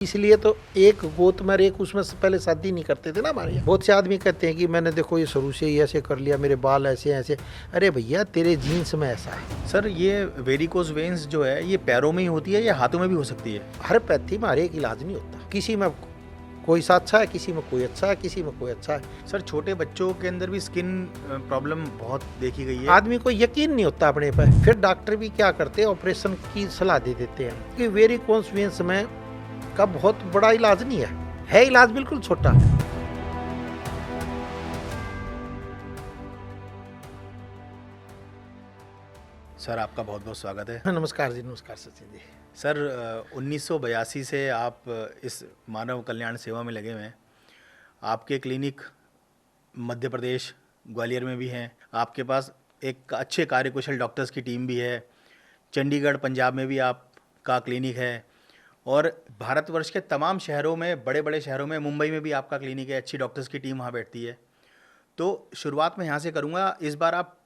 इसलिए तो एक गोत में एक उसमें से पहले शादी नहीं करते थे ना हमारे यहाँ। बहुत से आदमी कहते हैं कि मैंने देखो ये शुरू से ही ऐसे कर लिया, मेरे बाल ऐसे ऐसे। अरे भैया तेरे जीन्स में ऐसा है। सर ये वेरिकोज वेन्स जो है ये पैरों में ही होती है या हाथों में भी हो सकती है? हर पैथी में हर एक इलाज नहीं होता, किसी में कोई सा अच्छा है, किसी में कोई अच्छा है, किसी में कोई अच्छा है। सर छोटे बच्चों के अंदर भी स्किन प्रॉब्लम बहुत देखी गई है। आदमी को यकीन नहीं होता अपने पर, फिर डॉक्टर भी क्या करते हैं, ऑपरेशन की सलाह दे देते हैं कि वेरिकोज वेन्स में का बहुत बड़ा इलाज नहीं है इलाज बिल्कुल छोटा। सर आपका बहुत बहुत स्वागत है। नमस्कार जी, नमस्कार सचिन जी। सर 1982 से आप इस मानव कल्याण सेवा में लगे हुए हैं। आपके क्लिनिक मध्य प्रदेश ग्वालियर में भी हैं, आपके पास एक अच्छे कार्यकुशल डॉक्टर्स की टीम भी है, चंडीगढ़ पंजाब में भी आपका क्लिनिक है और भारतवर्ष के तमाम शहरों में, बड़े बड़े शहरों में, मुंबई में भी आपका क्लिनिक है, अच्छी डॉक्टर्स की टीम वहाँ बैठती है। तो शुरुआत में यहाँ से करूँगा, इस बार आप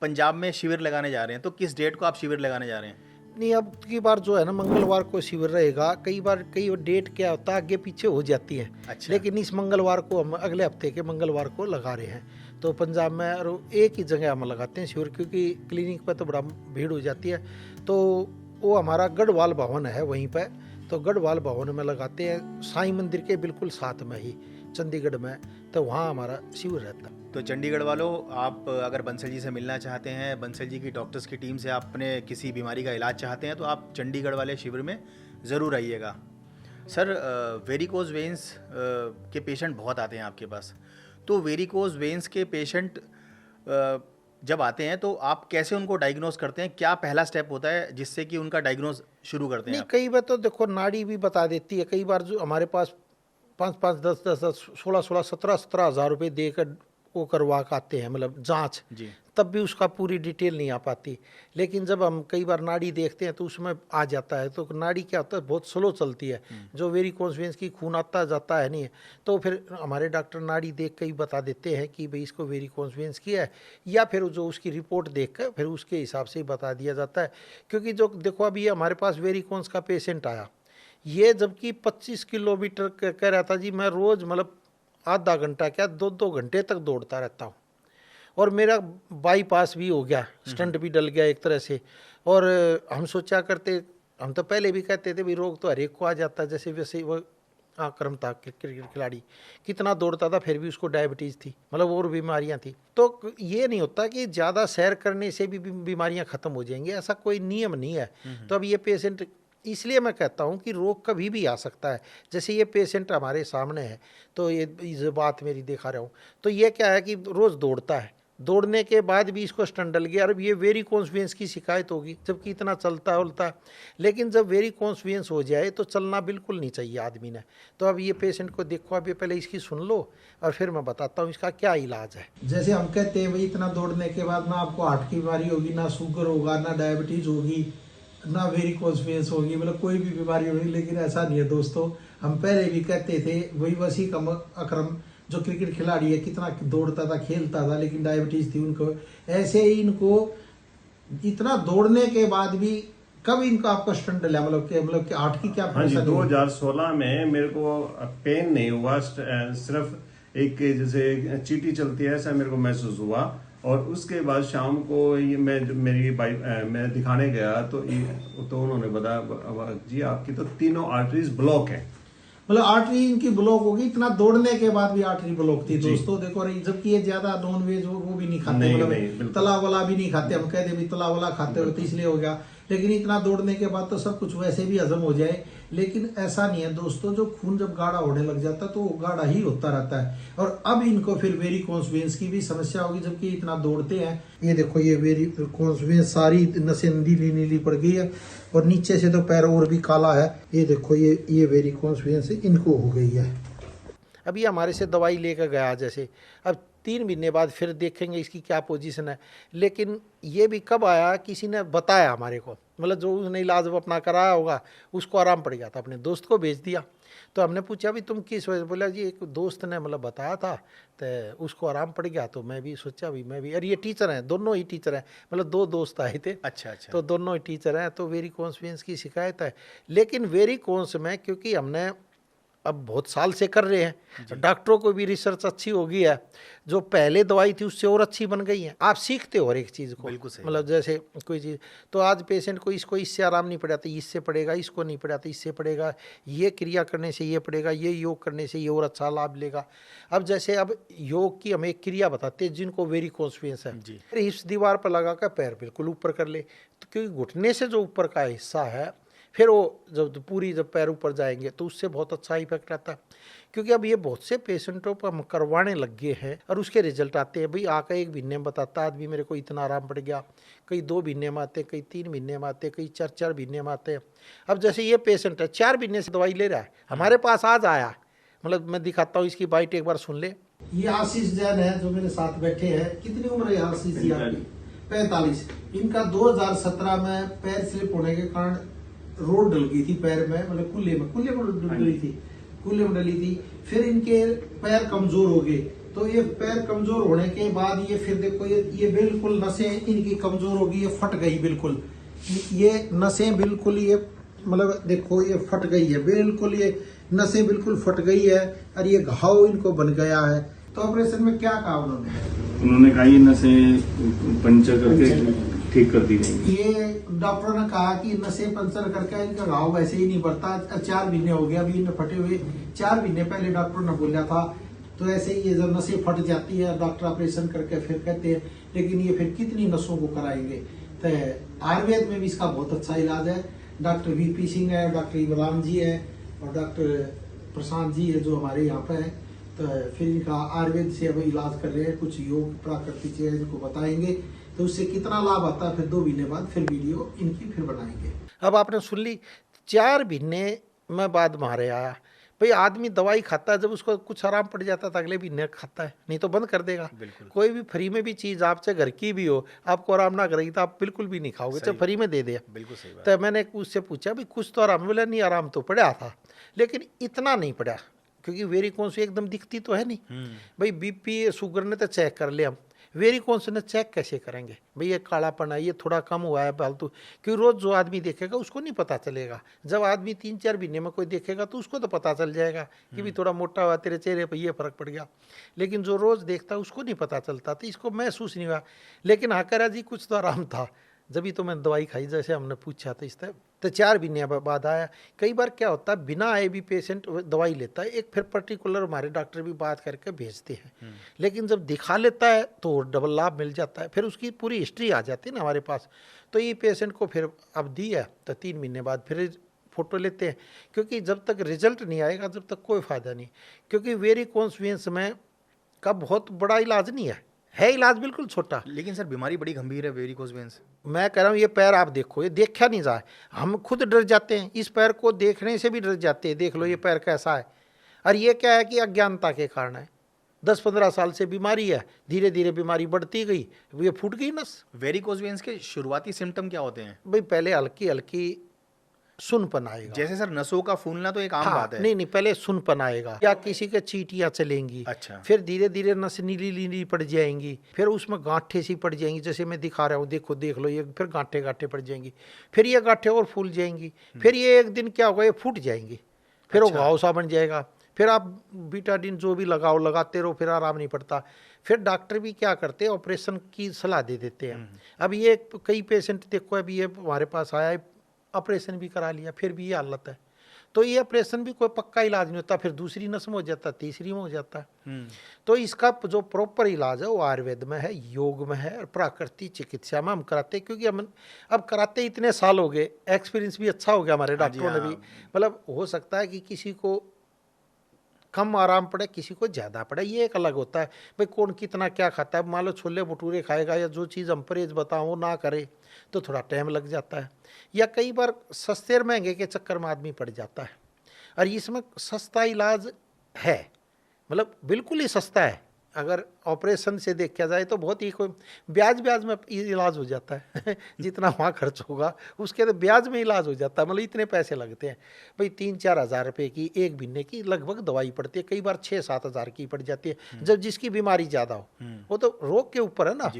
पंजाब में शिविर लगाने जा रहे हैं, तो किस डेट को आप शिविर लगाने जा रहे हैं? नहीं, अब की बार जो है ना, मंगलवार को शिविर रहेगा। कई बार कई डेट क्या होता है आगे पीछे हो जाती है। अच्छा। लेकिन इस मंगलवार को हम अगले हफ्ते के मंगलवार को लगा रहे हैं। तो पंजाब में और एक ही जगह हम लगाते हैं शिविर, क्योंकि क्लिनिक पर तो बड़ा भीड़ हो जाती है। तो वो हमारा गढ़वाल भवन है वहीं पर, तो गढ़वाल भवन में लगाते हैं, साईं मंदिर के बिल्कुल साथ में ही चंडीगढ़ में। तो वहाँ हमारा शिविर रहता है। तो चंडीगढ़ वालों, आप अगर बंसल जी से मिलना चाहते हैं, बंसल जी की डॉक्टर्स की टीम से आप अपने किसी बीमारी का इलाज चाहते हैं, तो आप चंडीगढ़ वाले शिविर में ज़रूर आइएगा। सर वेरिकोज वेन्स के पेशेंट बहुत आते हैं आपके पास, तो वेरिकोज वेन्स के पेशेंट जब आते हैं तो आप कैसे उनको डायग्नोज करते हैं? क्या पहला स्टेप होता है जिससे कि उनका डायग्नोज शुरू करते हैं? नहीं, कई बार तो देखो नाड़ी भी बता देती है। कई बार जो हमारे पास 5-5, 10-10, 16-16, 17-17 हज़ार रुपये देकर वो करवा के आते हैं, मतलब जांच जी। तब भी उसका पूरी डिटेल नहीं आ पाती। लेकिन जब हम कई बार नाड़ी देखते हैं तो उसमें आ जाता है। तो नाड़ी क्या होता है, बहुत स्लो चलती है, जो वेरिकोज वेन्स की खून आता जाता है नहीं। तो फिर हमारे डॉक्टर नाड़ी देख के ही बता देते हैं कि भाई इसको वेरिकोज वेन्स की है, या फिर जो उसकी रिपोर्ट देख कर फिर उसके हिसाब से ही बता दिया जाता है। क्योंकि जो देखो अभी हमारे पास वेरिकोज का पेशेंट आया, ये जबकि 25 किलोमीटर कह रहा था जी, मैं रोज़ मतलब आधा घंटा क्या 2-2 घंटे तक दौड़ता रहता हूँ। और मेरा बाईपास भी हो गया, स्टंट भी डल गया एक तरह से। और हम सोचा करते, हम तो पहले भी कहते थे भाई रोग तो हर एक को आ जाता है, जैसे वैसे वो आक्रम था क्रिकेट खिलाड़ी, कितना दौड़ता था फिर भी उसको डायबिटीज़ थी, मतलब और बीमारियां थी। तो ये नहीं होता कि ज़्यादा सैर करने से भी बीमारियां ख़त्म हो जाएंगी, ऐसा कोई नियम नहीं है। तो अब ये पेशेंट, इसलिए मैं कहता हूँ कि रोग कभी भी आ सकता है। जैसे ये पेशेंट हमारे सामने है, तो ये बात मेरी देखा रहा हूँ, तो ये क्या है कि रोज़ दौड़ता है, दौड़ने के बाद भी इसको स्टंट डल गया। अब ये वेरिकोज वेन्स की शिकायत होगी, जबकि इतना चलता उलता। लेकिन जब वेरिकोज वेन्स हो जाए तो चलना बिल्कुल नहीं चाहिए आदमी ने। तो अब ये पेशेंट को देखो, अभी पहले इसकी सुन लो और फिर मैं बताता हूँ इसका क्या इलाज है। जैसे हम कहते हैं भाई इतना दौड़ने के बाद ना आपको हार्ट की बीमारी होगी, ना शुगर होगा, ना डायबिटीज़ होगी, ना वेरिकोज वेन्स होगी, मतलब कोई भी बीमारी होगी। लेकिन ऐसा नहीं है दोस्तों। हम पहले भी कहते थे वही वसी कम अकरम जो क्रिकेट खिलाड़ी है, कितना दौड़ता था, खेलता था, लेकिन डायबिटीज थी उनको। ऐसे ही इनको इतना दौड़ने के बाद भी कब इनका आपका स्टंट डला, मतलब कि हार्ट की क्या? हाँ जी, 2016 में मेरे को पेन नहीं हुआ, सिर्फ एक जैसे चींटी चलती है ऐसा मेरे को महसूस हुआ। और उसके बाद शाम को ये मैं दिखाने गया तो उन्होंने बताया जी आपकी तो तीनों आर्टरीज ब्लॉक है, मतलब आर्टरी इनकी ब्लॉक होगी। इतना दौड़ने के बाद भी आर्टरी ब्लॉक थी दोस्तों। देखो, जबकि ये ज्यादा नॉन वेज वो भी नहीं खाते, मतलब तला वाला भी नहीं खाते। हम कहते भी तला वाला खाते हो तो इसलिए हो गया। लेकिन इतना दौड़ने के बाद तो सब कुछ वैसे भी हजम हो जाए। लेकिन ऐसा नहीं है दोस्तों, जो खून जब गाढ़ा होने लग जाता है तो वो गाढ़ा ही होता रहता है। और अब इनको फिर वेरिकोज वेन्स की भी समस्या होगी, जबकि इतना दौड़ते हैं। ये देखो, ये वेरिकोज वेन्स सारी नसें नीली नीली पड़ गई है, और नीचे से तो पैर और भी काला है। ये देखो, ये वेरिकोज वेन्स इनको हो गई है। अभी हमारे से दवाई लेकर गया, जैसे अब 3 महीने बाद फिर देखेंगे इसकी क्या पोजीशन है। लेकिन ये भी कब आया, किसी ने बताया हमारे को, मतलब जो उसने इलाज अपना कराया होगा उसको आराम पड़ गया था, अपने दोस्त को भेज दिया। तो हमने पूछा भी तुम किस वजह से, बोला जी एक दोस्त ने मतलब बताया था तो उसको आराम पड़ गया। तो मैं भी सोचा भी मैं भी, और ये टीचर हैं, दोनों ही टीचर हैं, मतलब 2 दोस्त आए थे। अच्छा अच्छा। तो दोनों ही टीचर हैं। तो वेरिकोस वेन्स की शिकायत है, लेकिन वेरिकोस में क्योंकि हमने अब बहुत साल से कर रहे हैं, डॉक्टरों को भी रिसर्च अच्छी हो गई है, जो पहले दवाई थी उससे और अच्छी बन गई है। आप सीखते हो हर एक चीज़ को, बिल्कुल सही। मतलब जैसे कोई चीज़, तो आज पेशेंट को इसको इससे आराम नहीं पड़ा तो इससे पड़ेगा, इसको नहीं पड़ा तो इससे पड़ेगा, ये क्रिया करने से ये पड़ेगा, ये योग करने से ये और अच्छा लाभ लेगा। अब जैसे अब योग की हम एक क्रिया बताते हैं जिनको वेरिकोस वेन्स है, जी। इस दीवार पर लगा कर पैर बिल्कुल ऊपर कर ले, तो क्योंकि घुटने से जो ऊपर का हिस्सा है, फिर वो जब पैर ऊपर जाएंगे तो उससे बहुत अच्छा इफेक्ट आता है। क्योंकि अब ये बहुत से पेशेंटों पर हम करवाने लग गए हैं और उसके रिजल्ट आते हैं। भाई आकर 1 महीने में बताता आदमी मेरे को इतना आराम पड़ गया, कई 2 महीने में आते, कई 3 महीने में आते, कई 4 महीने में आते हैं। अब जैसे ये पेशेंट है 4 महीने से दवाई ले रहा है, हमारे पास आज आया, मतलब मैं दिखाता हूँ इसकी बाइट एक बार सुन ले। ये आशीष जैन है जो मेरे साथ बैठे हैं। कितनी उम्र है आशीष जी आपकी? 45। इनका 2017 में पैर स्लिप होने के कारण रोड डल गई थी पैर में, मतलब कुल्ले में डली थी। फिर इनके पैर कमजोर हो गए, तो ये पैर कमजोर होने के बाद ये फिर देखो ये बिल्कुल नसें इनकी कमजोर हो गई, ये फट गई बिल्कुल, ये नसें बिल्कुल, ये मतलब देखो ये फट गई है बिल्कुल, ये नसें बिल्कुल फट गई है और ये घाव इनको बन गया है। तो ऑपरेशन में क्या कहा उन्होंने कहा ये नसें पंचर करके ठीक कर दी जाएंगी। ये डॉक्टर ने कहा कि नसें पंचर करके इनका घाव वैसे ही नहीं बढ़ता। 4 महीने हो गया अभी इन्हें फटे हुए, 4 महीने पहले डॉक्टर ने बोला था। तो ऐसे ही ये जब नसें फट जाती है डॉक्टर ऑपरेशन करके फिर कहते हैं, लेकिन ये फिर कितनी नसों को कराएंगे। तो आयुर्वेद में भी इसका बहुत अच्छा इलाज है। डॉक्टर वीपी सिंह है, डॉक्टर इमरान जी है और डॉक्टर प्रशांत जी है जो हमारे यहाँ पे है। तो फिर इनका आयुर्वेद से अब इलाज कर रहे हैं, कुछ योग प्राकृतिक चीजें इनको बताएंगे, तो उससे कितना लाभ आता है फिर 2 महीने बाद फिर वीडियो इनकी फिर बनाएंगे। अब आपने सुन ली, 4 महीने में बाद मारे आया। भाई आदमी दवाई खाता है, जब उसको कुछ आराम पड़ जाता है तो अगले महीने खाता है, नहीं तो बंद कर देगा। कोई भी फ्री में भी चीज आपसे घर की भी हो, आपको आराम ना करेगी तो आप बिल्कुल भी नहीं खाओगे, चाहे फ्री में दे दिया। बिल्कुल सही बात। तो मैंने उससे पूछा भी कुछ तो आराम, बोला नहीं आराम तो पड़ा था लेकिन इतना नहीं पड़ा, क्योंकि वेरिकोस एकदम दिखती तो है नहीं। भाई बीपी शुगर ने तो चेक कर लिया, वेरिकोस ने चेक कैसे करेंगे? भाई ये कालापन है, ये थोड़ा कम हुआ है फालतू, क्योंकि रोज जो आदमी देखेगा उसको नहीं पता चलेगा। जब आदमी 3-4 महीने में कोई देखेगा तो उसको तो पता चल जाएगा कि भी थोड़ा मोटा हुआ, तेरे चेहरे पर ये फर्क पड़ गया। लेकिन जो रोज देखता है उसको नहीं पता चलता, तो इसको महसूस नहीं हुआ। लेकिन हाकरा जी कुछ तो आराम था, जब तो मैंने दवाई खाई, जैसे हमने पूछा था इस तरह। तो 4 महीने बाद आया। कई बार क्या होता है बिना आए भी पेशेंट दवाई लेता है, एक फिर पर्टिकुलर हमारे डॉक्टर भी बात करके भेजते हैं, लेकिन जब दिखा लेता है तो डबल लाभ मिल जाता है, फिर उसकी पूरी हिस्ट्री आ जाती है ना हमारे पास। तो ये पेशेंट को फिर अब दी है तो 3 महीने बाद फिर फोटो लेते हैं, क्योंकि जब तक रिजल्ट नहीं आएगा जब तक कोई फायदा नहीं। क्योंकि वेरिकोस वेन्स में का बहुत बड़ा इलाज नहीं है इलाज बिल्कुल छोटा। लेकिन सर बीमारी बड़ी गंभीर है वेरिकोस वेन्स। मैं कह रहा हूँ ये पैर आप देखो, ये देखा नहीं जाए, हम खुद डर जाते हैं, इस पैर को देखने से भी डर जाते हैं। देख लो ये पैर कैसा है, और ये क्या है कि अज्ञानता के कारण है। 10-15 साल से बीमारी है, धीरे धीरे बीमारी बढ़ती गई, ये फूट गई नस। वेरिकोस वेन्स के शुरुआती सिम्टम क्या होते हैं? भाई पहले हल्की हल्की सुनपन आएगा, जैसे सर नसों का फूलना तो एक आम हाँ, बात है। नहीं पहले सुनपन आएगा, या किसी के चीटियां चलेंगी। अच्छा। फिर धीरे धीरे नस नीली नीली पड़ जाएंगी, फिर उसमें गांठे सी पड़ जाएंगी, जैसे मैं दिखा रहा हूँ, देखो देख लो ये फिर गांठे गांठे पड़ जाएंगी, फिर ये गांठे और फूल जाएंगी, फिर ये एक दिन क्या होगा ये फूट जाएंगी, फिर वो घाव सा बन जाएगा। फिर आप बीटाडिन जो भी लगाते रहो, फिर आराम नहीं पड़ता। फिर डॉक्टर भी क्या करते हैं ऑपरेशन की सलाह दे देते हैं। अब ये कई पेशेंट देखो, अभी ये हमारे पास आया है, ऑपरेशन भी करा लिया फिर भी ये हालत है। तो ये ऑपरेशन भी कोई पक्का इलाज नहीं होता, फिर दूसरी नस में हो जाता है, तीसरी में हो जाता है। तो इसका जो प्रॉपर इलाज है वो आयुर्वेद में है, योग में है और प्राकृतिक चिकित्सा में हम कराते हैं। क्योंकि हम अब कराते इतने साल हो गए, एक्सपीरियंस भी अच्छा हो गया हमारे डॉक्टरों ने भी। मतलब हो सकता है कि किसी को कम आराम पड़े, किसी को ज़्यादा पड़े, ये एक अलग होता है। भाई कौन कितना क्या खाता है, मान लो छोले भटूरे खाएगा या जो चीज़ हम परहेज बताओ वो ना करे तो थोड़ा टाइम लग जाता है, या कई बार सस्ते और महंगे के चक्कर में आदमी पड़ जाता है। और इसमें सस्ता इलाज है, मतलब बिल्कुल ही सस्ता है। अगर ऑपरेशन से देखा जाए तो बहुत ही कोई ब्याज में इलाज हो जाता है जितना वहाँ खर्च होगा उसके तो ब्याज में इलाज हो जाता है, मतलब इतने पैसे लगते हैं भाई 3-4 हज़ार रुपये की एक महीने की लगभग दवाई पड़ती है, कई बार 6-7 हज़ार की पड़ जाती है जब जिसकी बीमारी ज़्यादा हो। वो तो रोग के ऊपर है ना।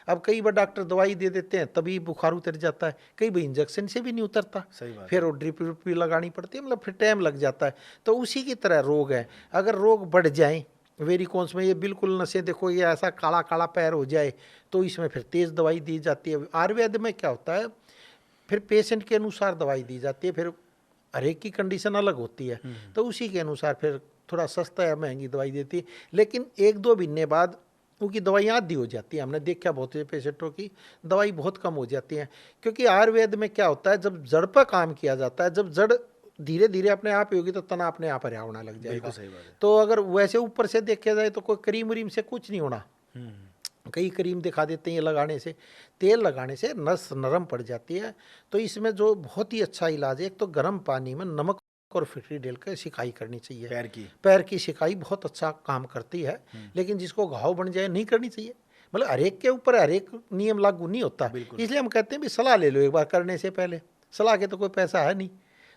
अब कई बार डॉक्टर दवाई दे देते हैं तभी बुखार उतर जाता है, कई बार इंजेक्शन से भी नहीं उतरता, फिर वो ड्रिप भी लगानी पड़ती है, मतलब फिर टाइम लग जाता है। तो उसी की तरह रोग है, अगर रोग बढ़ जाए वेरिकोन्स में, ये बिल्कुल नसें देखो ये ऐसा काला काला पैर हो जाए तो इसमें फिर तेज़ दवाई दी जाती है। आयुर्वेद में क्या होता है फिर पेशेंट के अनुसार दवाई दी जाती है, फिर हर एक की कंडीशन अलग होती है तो उसी के अनुसार फिर थोड़ा सस्ता या महंगी दवाई देती है। लेकिन 1-2 महीने बाद उनकी दवाइयाँ आधी हो जाती है, हमने देखा बहुत से पेशेंटों की दवाई बहुत कम हो जाती है। क्योंकि आयुर्वेद में क्या होता है जब जड़ पर काम किया जाता है, जब जड़ धीरे धीरे अपने आप ही होगी तो तना अपने आप हरा होना लग जाएगा। तो अगर वैसे ऊपर से देखा जाए तो कोई क्रीम व्रीम से कुछ नहीं होना, कई क्रीम दिखा देते हैं ये लगाने से, तेल लगाने से नस नरम पड़ जाती है। तो इसमें जो बहुत ही अच्छा इलाज है, एक तो गर्म पानी में नमक और फिटरी डाल कर सिकाई करनी चाहिए। पैर की सिकाई बहुत अच्छा काम करती है, लेकिन जिसको घाव बन जाए नहीं करनी चाहिए, मतलब हर एक के ऊपर हर एक नियम लागू नहीं होता, इसलिए हम कहते हैं भी सलाह ले लो एक बार करने से पहले, सलाह के तो कोई पैसा है नहीं।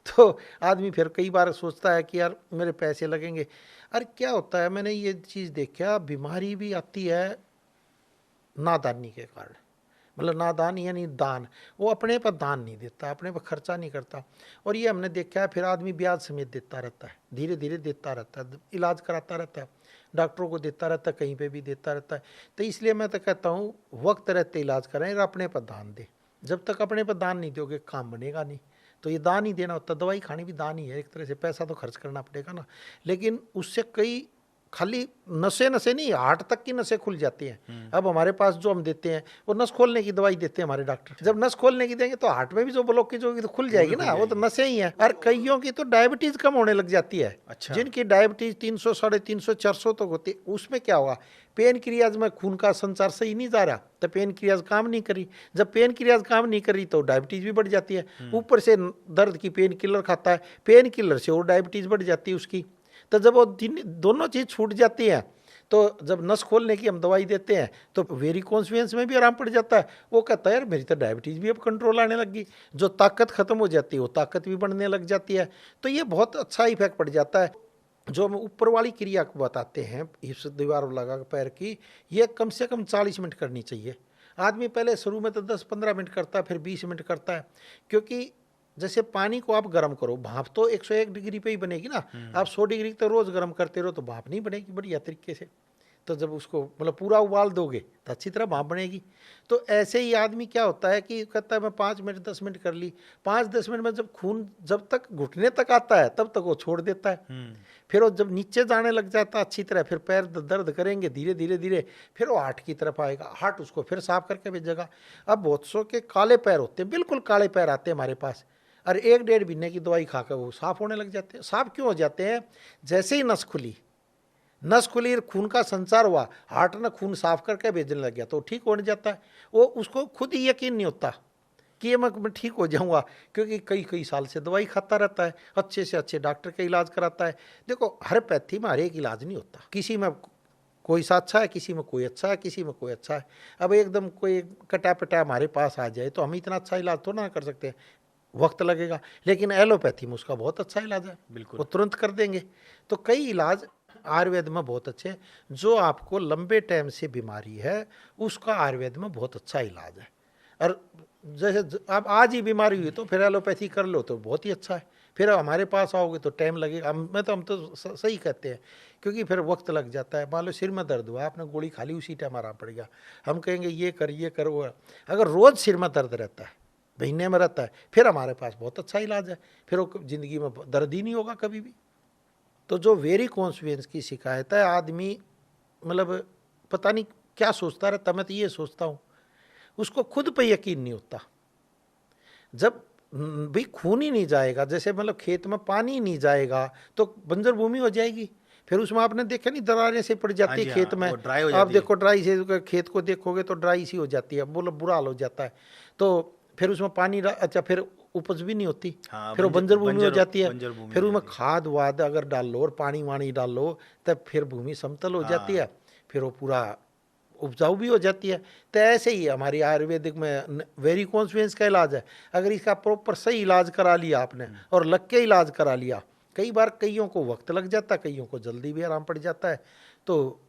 तो आदमी फिर कई बार सोचता है कि यार मेरे पैसे लगेंगे। अरे क्या होता है, मैंने ये चीज़ देखा, बीमारी भी आती है नादानी के कारण, मतलब नादान यानी दान, वो अपने पर दान नहीं देता, अपने पर खर्चा नहीं करता, और ये हमने देखा है फिर आदमी ब्याज समेत देता रहता है, धीरे धीरे देता रहता है, इलाज कराता रहता है, डॉक्टरों को देता रहता है, कहीं पे भी देता रहता है। तो इसलिए मैं तो कहता हूँ वक्त रहते इलाज करें और अपने पर दान दें। जब तक अपने पर दान नहीं दोगे काम बनेगा नहीं। तो ये दान ही देना होता है, दवाई खानी भी दान ही है एक तरह से, पैसा तो खर्च करना पड़ेगा ना, लेकिन उससे कई खाली नसें नहीं हार्ट तक की नसें खुल जाती हैं। अब हमारे पास जो हम देते हैं वो नस खोलने की दवाई देते हैं हमारे डॉक्टर, जब नस खोलने की देंगे तो हार्ट में भी जो ब्लॉकेज होगी तो खुल जाएगी ना, वो तो नसें ही है। और कईयों की तो डायबिटीज कम होने लग जाती है। अच्छा। जिनकी डायबिटीज 300, 350, 400 तक होती, उसमें क्या होगा, पेन क्रियाज में खून का संचार सही नहीं जा रहा तो पेन क्रियाज काम नहीं करी, जब पेन क्रियाज काम नहीं करी तो डायबिटीज भी बढ़ जाती है। ऊपर से दर्द की पेन किलर खाता है, पेन किलर से और डायबिटीज बढ़ जाती है उसकी। तो जब वो दोनों चीज़ छूट जाती है तो जब नस खोलने की हम दवाई देते हैं तो वेरिकोन्स वेन्स में भी आराम पड़ जाता है। वो कहता है यार मेरी तो डायबिटीज़ भी अब कंट्रोल आने लगी, जो ताकत खत्म हो जाती है वो ताकत भी बढ़ने लग जाती है। तो ये बहुत अच्छा इफेक्ट पड़ जाता है। जो हम ऊपर वाली क्रिया को बताते हैं इस दीवार लगा पैर की, ये कम से कम 40 मिनट करनी चाहिए। आदमी पहले शुरू में तो 10-15 मिनट करता है, फिर 20 मिनट करता है, क्योंकि जैसे पानी को आप गर्म करो, भाप तो 101 डिग्री पे ही बनेगी ना, आप 100 डिग्री तो रोज गर्म करते रहो तो भाप नहीं बनेगी बढ़िया तरीके से। तो जब उसको मतलब पूरा उबाल दोगे तो अच्छी तरह भाप बनेगी। तो ऐसे ही आदमी क्या होता है कि कहता है मैं 5 मिनट 10 मिनट कर ली, 5-10 मिनट में जब खून जब तक घुटने तक आता है तब तक वो छोड़ देता है। फिर वो जब नीचे जाने लग जाता है अच्छी तरह, फिर पैर दर्द करेंगे धीरे धीरे धीरे, फिर वो हार्ट की तरफ आएगा, हार्ट उसको फिर साफ करके भेजेगा। अब बहुत सौ के काले पैर होते हैं, बिल्कुल काले पैर आते हैं हमारे पास, और 1-1.5 महीने की दवाई खाकर वो साफ होने लग जाते हैं। साफ क्यों हो जाते हैं, जैसे ही नस खुली खून का संचार हुआ, हार्ट ने खून साफ करके भेजने लग गया तो ठीक होने जाता है। वो उसको खुद ही यकीन नहीं होता कि ये मैं ठीक हो जाऊंगा, क्योंकि कई साल से दवाई खाता रहता है, अच्छे से अच्छे डॉक्टर का इलाज कराता है। देखो हर पैथी में हर एक इलाज नहीं होता, किसी में कोई सा अच्छा है, किसी में कोई अच्छा है, किसी में कोई अच्छा है। अब एकदम कोई कटा पटा हमारे पास आ जाए तो हम इतना अच्छा इलाज तो ना कर सकते, वक्त लगेगा। लेकिन एलोपैथी में उसका बहुत अच्छा इलाज है, बिल्कुल वो तुरंत कर देंगे। तो कई इलाज आयुर्वेद में बहुत अच्छे हैं। जो आपको लंबे टाइम से बीमारी है उसका आयुर्वेद में बहुत अच्छा इलाज है। और जैसे आप आज ही बीमारी हुई तो फिर एलोपैथी कर लो तो बहुत ही अच्छा है, फिर हमारे पास आओगे तो टाइम लगेगा। हम तो सही कहते हैं, क्योंकि फिर वक्त लग जाता है। मान लो सिर में दर्द हुआ, आपने गोली खा ली, उसी टाइम आराम पड़ गया, हम कहेंगे ये कर वो। अगर रोज़ सिर में दर्द रहता है, महीने में रहता है, फिर हमारे पास बहुत अच्छा इलाज है, फिर वो ज़िंदगी में दर्द ही नहीं होगा कभी भी। तो जो वेरिकोन्स वेन्स की शिकायत है, आदमी मतलब पता नहीं क्या सोचता रहता, मैं तो ये सोचता हूँ उसको खुद पे यकीन नहीं होता। जब भाई खून ही नहीं जाएगा, जैसे मतलब खेत में पानी नहीं जाएगा तो बंजर भूमि हो जाएगी, फिर उसमें आपने देखा नहीं दरारें से पड़ जाती है खेत में, आप देखो ड्राई से खेत को देखोगे तो ड्राई सी हो जाती है, बोलो बुरा हाल हो जाता है। तो फिर उसमें पानी अच्छा फिर उपज भी नहीं होती, फिर वो बंजर भूमि हो जाती है। फिर उसमें खाद वाद अगर डाल लो और पानी वानी डाल लो तब फिर भूमि समतल हो जाती है, फिर वो पूरा उपजाऊ भी हो जाती है। तो ऐसे ही हमारी आयुर्वेदिक में वेरिकोस वेन्स का इलाज है, अगर इसका प्रॉपर सही इलाज करा लिया आपने और लग के इलाज करा लिया, कई बार कईयों को वक्त लग जाता है, कईयों को जल्दी भी आराम पड़ जाता है, तो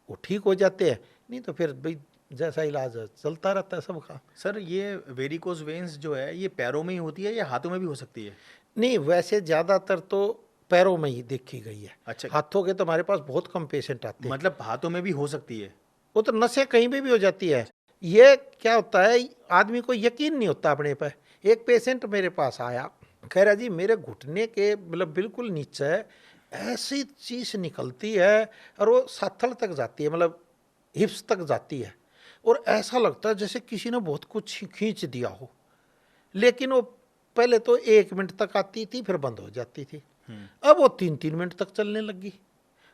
वो ठीक हो जाते हैं। नहीं तो फिर भाई जैसा इलाज है चलता रहता है सबका। सर ये वेरिकोस वेन्स जो है ये पैरों में ही होती है या हाथों में भी हो सकती है? नहीं, वैसे ज़्यादातर तो पैरों में ही देखी गई है। अच्छा, हाथों के तो हमारे पास बहुत कम पेशेंट आते हैं। मतलब हाथों में भी हो सकती है? वो तो नसें कहीं भी हो जाती है। ये क्या होता है, आदमी को यकीन नहीं होता अपने पर। एक पेशेंट मेरे पास आया, कह रहा जी मेरे घुटने के मतलब बिल्कुल नीचे ऐसी चीज़ निकलती है और वो साथल तक जाती है, मतलब हिप्स तक जाती है, और ऐसा लगता है जैसे किसी ने बहुत कुछ खींच दिया हो। लेकिन वो पहले तो 1 मिनट तक आती थी, फिर बंद हो जाती थी। अब वो 3-3 मिनट तक चलने लगी,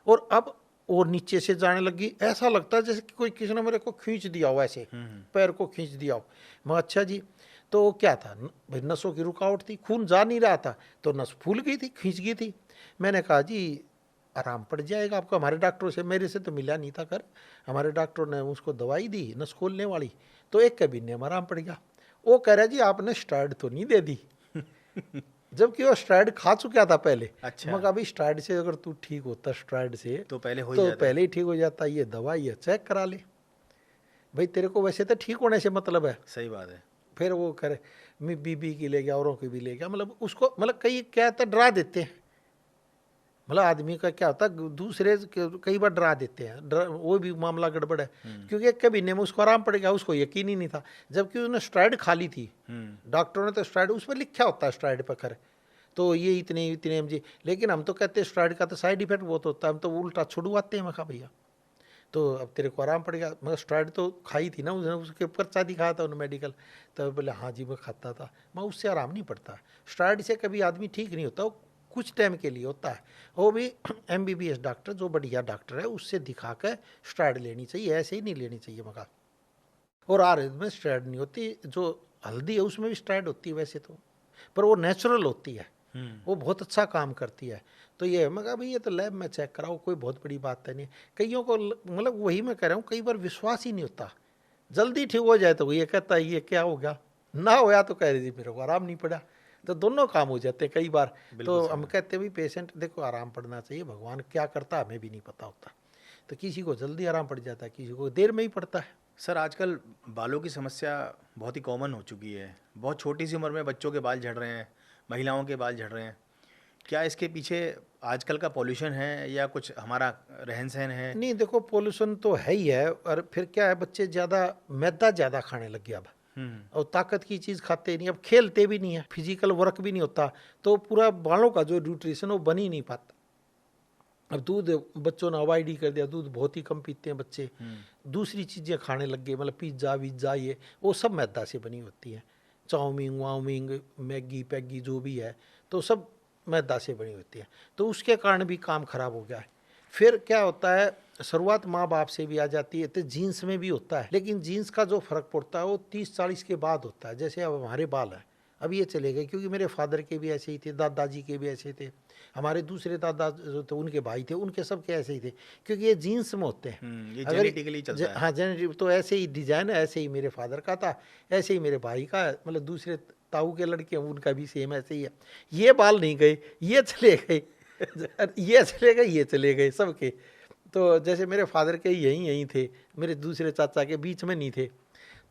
और अब और नीचे से जाने लगी। ऐसा लगता है जैसे कि कोई किसी ने मेरे को खींच दिया हो, ऐसे पैर को खींच दिया हो। मैं अच्छा जी, तो क्या था भाई, नसों की रुकावट थी, खून जा नहीं रहा था, तो नस फूल गई थी, खींच गई थी। मैंने कहा जी आराम पड़ जाएगा आपको। हमारे डॉक्टरों से, मेरे से तो मिला नहीं था कर, हमारे डॉक्टरों ने उसको दवाई दी नस खोलने वाली, तो 1 महीने में आराम पड़ गया। वो कह रहा जी आपने स्टेरॉइड तो नहीं दे दी? जबकि वो स्टेरॉइड खा चुका था पहले। अच्छा। मगर अभी स्टेरॉइड से अगर तू ठीक होता स्टेरॉइड से तो पहले हो ही तो जाता। पहले ही ठीक हो जाता। ये दवाई है, चेक करा ले भाई, तेरे को वैसे तो ठीक होने से मतलब है। सही बात है। फिर वो करे मैं बीबी की ले गया, औरों की भी ले गया, मतलब उसको मतलब कई क्या होता है डरा देते हैं। मतलब आदमी का क्या होता है, दूसरे कई बार डरा देते हैं, वो भी मामला गड़बड़ है। क्योंकि 1 महीने में उसको आराम पड़ गया, उसको यकीन ही नहीं था, जबकि उसने स्टेरॉइड खा ली थी। डॉक्टरों ने तो स्टेरॉइड उसमें लिखा होता है स्टेरॉइड पर कर, तो ये इतने इतने mg, लेकिन हम तो कहते हैं स्टेरॉइड का तो साइड इफेक्ट बहुत होता है, हम तो उल्टा छुड़वाते हैं। मैं कहा भैया तो अब तेरे को आराम पड़ गया, मगर स्टेरॉइड तो खाई थी ना उसने, उसके पर्चा दिखाया था उन्होंने मेडिकल, तो बोले हाँ जी मैं खाता था। मैं उससे आराम नहीं पड़ता, स्टेरॉइड से कभी आदमी ठीक नहीं होता, वो कुछ टाइम के लिए होता है। वो भी MBBS डॉक्टर जो बढ़िया डॉक्टर है उससे दिखा कर स्टेरॉइड लेनी चाहिए, ऐसे ही नहीं लेनी चाहिए मगर। और आयुर्वेद में स्टेरॉइड नहीं होती, जो हल्दी है उसमें भी स्टेरॉइड होती है वैसे तो, पर वो नेचुरल होती है, वो बहुत अच्छा काम करती है। तो ये मैं कहा भाई ये तो लैब में चेक कराओ, कोई बहुत बड़ी बात है नहीं। कईयों को मतलब वही मैं कह रहा हूँ, कई बार विश्वास ही नहीं होता, जल्दी ठीक हो जाए तो ये कहता है ये क्या हो गया, ना होया तो कह रही मेरे को आराम नहीं पड़ा, तो दोनों काम हो जाते हैं कई बार। तो हम कहते हैं भाई पेशेंट देखो आराम पड़ना चाहिए, भगवान क्या करता है हमें भी नहीं पता होता, तो किसी को जल्दी आराम पड़ जाता है, किसी को देर में ही पड़ता है। सर आजकल बालों की समस्या बहुत ही कॉमन हो चुकी है, बहुत छोटी सी उम्र में बच्चों के बाल झड़ रहे हैं, महिलाओं के बाल झड़ रहे हैं। क्या इसके पीछे आजकल का पॉल्यूशन है या कुछ हमारा रहन सहन है? नहीं देखो पॉल्यूशन तो है ही है, और फिर क्या है बच्चे ज़्यादा मैदा ज़्यादा खाने लग गया अब, और ताकत की चीज़ खाते नहीं, अब खेलते भी नहीं है, फिजिकल वर्क भी नहीं होता, तो पूरा बालों का जो न्यूट्रिशन वो बन ही नहीं पाता। अब दूध बच्चों ने अवॉइड ही कर दिया, दूध बहुत ही कम पीते हैं बच्चे, दूसरी चीज़ें खाने लग गए, मतलब पिज्ज़ा विज्ज़ा ये वो सब मैदा से बनी होती है, चाउमीन वाउमीन मैगी पैगी जो भी है तो सब मैदा से बनी होती है, तो उसके कारण भी काम खराब हो गया है। फिर क्या होता है, शुरुआत माँ बाप से भी आ जाती है, तो जीन्स में भी होता है, लेकिन जीन्स का जो फर्क पड़ता है वो 30-40 के बाद होता है। जैसे अब हमारे बाल हैं, अब ये चले गए, क्योंकि मेरे फादर के भी ऐसे ही थे, दादाजी के भी ऐसे थे, हमारे दूसरे दादा जो थे उनके भाई थे उनके सब के ऐसे ही थे, क्योंकि ये जीन्स में होते हैं। ये जेनेटिकली चलता है। हाँ जेनेटिक, तो ऐसे ही डिजाइन है, ऐसे ही मेरे फादर का था, ऐसे ही मेरे भाई का, मतलब दूसरे ताऊ के लड़के हैं उनका भी सेम ऐसे ही है। ये बाल नहीं गए, ये चले गए ये चले गए, ये चले गए सबके। तो जैसे मेरे फादर के यहीं थे, मेरे दूसरे चाचा के बीच में नहीं थे।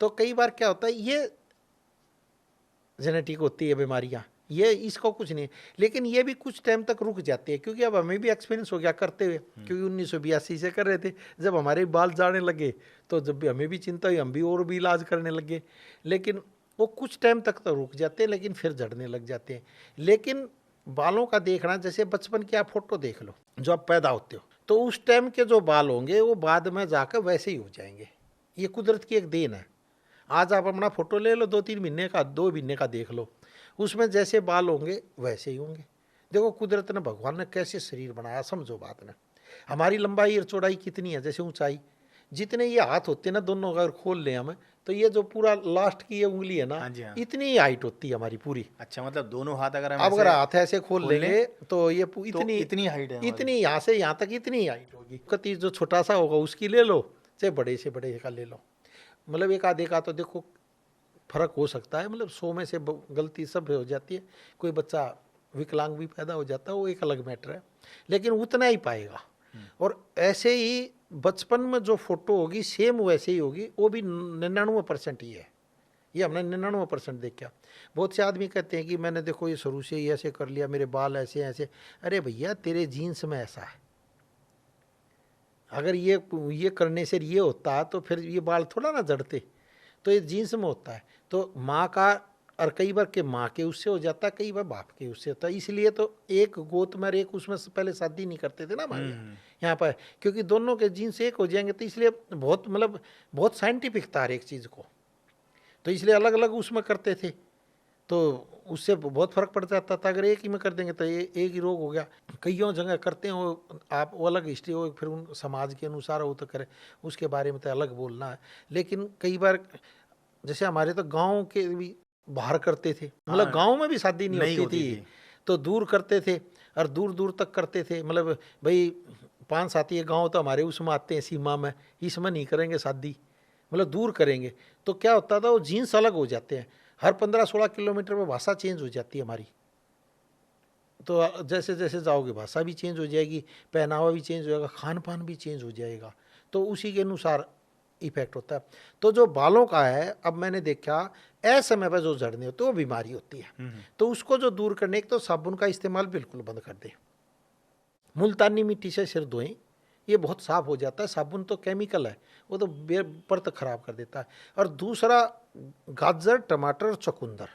तो कई बार क्या होता है, ये जेनेटिक होती है बीमारियाँ, ये इसको कुछ नहीं, लेकिन ये भी कुछ टाइम तक रुक जाती है, क्योंकि अब हमें भी एक्सपीरियंस हो गया करते हुए, क्योंकि 1982 से कर रहे थे, जब हमारे बाल जाने लगे तो जब भी हमें भी चिंता हुई, हम भी और भी इलाज करने लगे, लेकिन वो कुछ टाइम तक तो रुक जाते हैं, लेकिन फिर झड़ने लग जाते हैं। लेकिन बालों का देखना, जैसे बचपन की आप फोटो देख लो, जो आप पैदा होते हो, तो उस टाइम के जो बाल होंगे वो बाद में जाकर वैसे ही हो जाएंगे, ये कुदरत की एक देन है। आज आप अपना फोटो ले लो 2-3 महीने का, 2 महीने का देख लो, उसमें जैसे बाल होंगे वैसे ही होंगे। देखो कुदरत ने, भगवान ने कैसे शरीर बनाया, समझो बात ने, हमारी लंबाई और चौड़ाई कितनी है, जैसे ऊंचाई, जितने ये हाथ होते हैं ना दोनों, अगर खोल लें हम, तो ये जो पूरा लास्ट की ये उंगली है ना, हाँ जी, हाँ। इतनी ही हाइट होती है हमारी पूरी। अच्छा, मतलब दोनों हाथ अगर हम अब अगर ऐसे हाथ ऐसे खोल लेंगे तो ये इतनी इतनी हाइट है हमारी। इतनी यहाँ से यहाँ तक इतनी हाइट होगी। कति जो छोटा सा होगा उसकी ले लो, चाहे बड़े से बड़े का ले लो, मतलब एक आधे का तो देखो फर्क हो सकता है, मतलब 100 में से गलती सब हो जाती है। कोई बच्चा विकलांग भी पैदा हो जाता है, वो एक अलग मैटर है, लेकिन उतना ही पाएगा। और ऐसे ही बचपन में जो फोटो होगी सेम वैसे ही होगी, वो भी 99% ही है। ये हमने 99% देखा। बहुत से आदमी कहते हैं कि मैंने देखो ये शुरू से ही ऐसे कर लिया, मेरे बाल ऐसे ऐसे। अरे भैया तेरे जीन्स में ऐसा है, अगर ये करने से ये होता तो फिर ये बाल थोड़ा ना झड़ते, तो ये जीन्स में होता है। तो माँ का, और कई बार के माँ के उससे हो जाता है, कई बार बाप के उससे होता है। इसलिए तो एक गोद में एक उसमें से पहले शादी नहीं करते थे ना हमारे यहाँ पर, क्योंकि दोनों के जीन्स एक हो जाएंगे। तो इसलिए बहुत मतलब बहुत साइंटिफिक था हर एक चीज़ को, तो इसलिए अलग अलग उसमें करते थे, तो उससे बहुत फर्क पड़ जाता था। अगर एक ही में कर देंगे तो ये एक ही रोग हो गया। कईयों जगह करते हैं वो, आप वो अलग हिस्ट्री हो, फिर उन समाज के अनुसार वो तो करे, उसके बारे में तो अलग बोलना है। लेकिन कई बार जैसे हमारे तो गाँव के भी बाहर करते थे, मतलब गाँव में भी शादी नहीं होती थी, तो दूर करते थे, और दूर दूर तक करते थे। मतलब भाई 5-7 ये गाँव तो हमारे उसमें आते हैं सीमा में, इसमें नहीं करेंगे शादी, मतलब दूर करेंगे। तो क्या होता था, वो जीन्स अलग हो जाते हैं। हर 15-16 किलोमीटर में भाषा चेंज हो जाती है हमारी, तो जैसे जैसे जाओगे भाषा भी चेंज हो जाएगी, पहनावा भी चेंज हो जाएगा, खान पान भी चेंज हो जाएगा, तो उसी के अनुसार इफेक्ट होता है। तो जो बालों का है, अब मैंने देखा असमय पर जो झड़ने होते हैं वो बीमारी होती है, तो उसको जो दूर करने के तो साबुन का इस्तेमाल बिल्कुल बंद कर दें। मुल्तानी मिट्टी से सिर धोएं, ये बहुत साफ हो जाता है। साबुन तो केमिकल है, वो तो परत खराब कर देता है। और दूसरा, गाजर टमाटर चुकंदर,